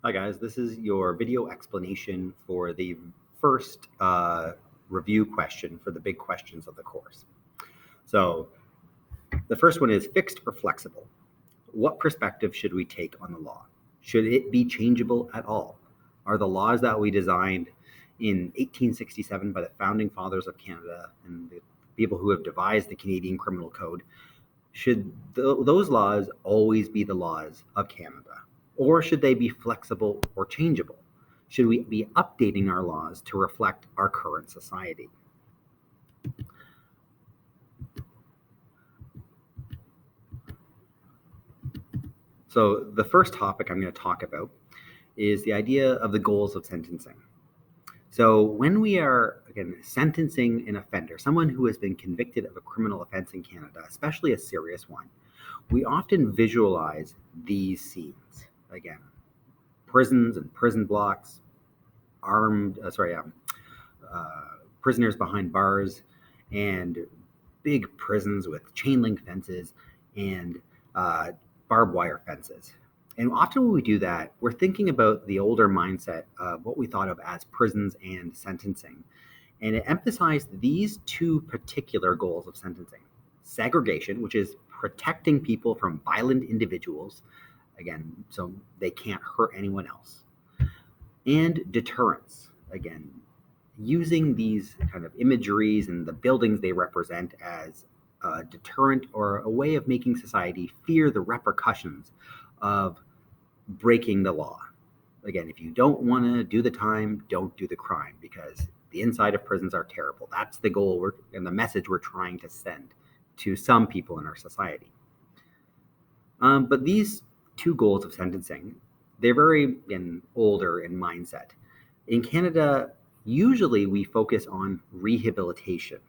Hi guys, this is your video explanation for the first review question for the big questions of the course. So the first one is fixed or flexible. What perspective should we take on the law? Should it be changeable at all? Are the laws that we designed in 1867 by the founding fathers of Canada and the people who have devised the Canadian Criminal Code, should those laws always be the laws of Canada? Or should they be flexible or changeable? Should we be updating our laws to reflect our current society? So the first topic I'm going to talk about is the idea of the goals of sentencing. So when we are, again, sentencing an offender, someone who has been convicted of a criminal offense in Canada, especially a serious one, we often visualize these scenes. Again, prisons and prison blocks, prisoners behind bars, and big prisons with chain link fences and barbed wire fences. And often when we do that, we're thinking about the older mindset of what we thought of as prisons and sentencing. And it emphasized these two particular goals of sentencing: segregation, which is protecting people from violent individuals, again, so they can't hurt anyone else, and deterrence, again, using these kind of imageries and the buildings they represent as a deterrent or a way of making society fear the repercussions of breaking the law. Again, if you don't want to do the time, don't do the crime, because the inside of prisons are terrible. That's the goal and the message we're trying to send to some people in our society. But these two goals of sentencing, they're very older in mindset. In Canada, usually we focus on rehabilitation.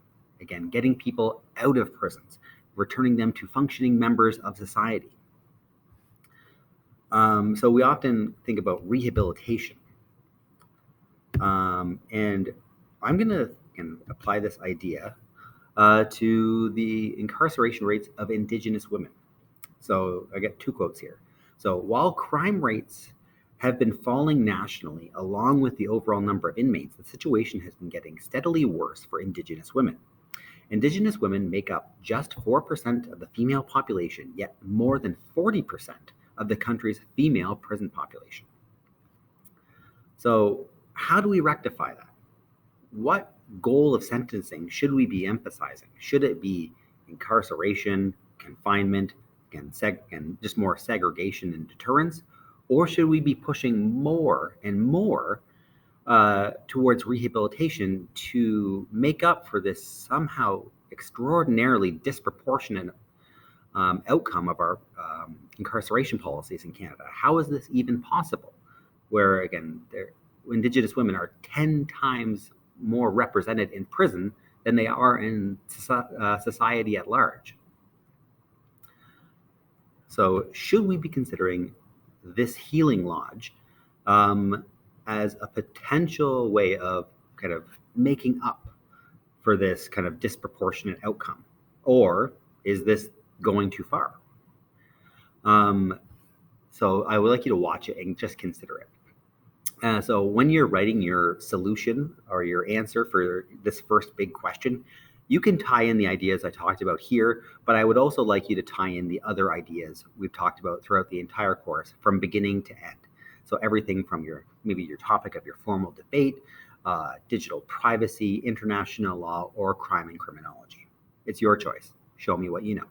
Again, getting people out of prisons, returning them to functioning members of society. So we often think about rehabilitation. And I'm going to apply this idea to the incarceration rates of Indigenous women. So I get two quotes here. So while crime rates have been falling nationally along with the overall number of inmates, the situation has been getting steadily worse for Indigenous women. Indigenous women make up just 4% of the female population, yet more than 40% of the country's female prison population. So how do we rectify that? What goal of sentencing should we be emphasizing? Should it be incarceration, confinement, and just more segregation and deterrence? Or should we be pushing more and more towards rehabilitation to make up for this somehow extraordinarily disproportionate outcome of our incarceration policies in Canada? How is this even possible? Where, again, Indigenous women are 10 times more represented in prison than they are in society at large. So should we be considering this healing lodge as a potential way of kind of making up for this kind of disproportionate outcome? Or is this going too far? So I would like you to watch it and just consider it. So when you're writing your solution or your answer for this first big question, you can tie in the ideas I talked about here, but I would also like you to tie in the other ideas we've talked about throughout the entire course from beginning to end. So everything from maybe your topic of your formal debate, digital privacy, international law, or crime and criminology. It's your choice. Show me what you know.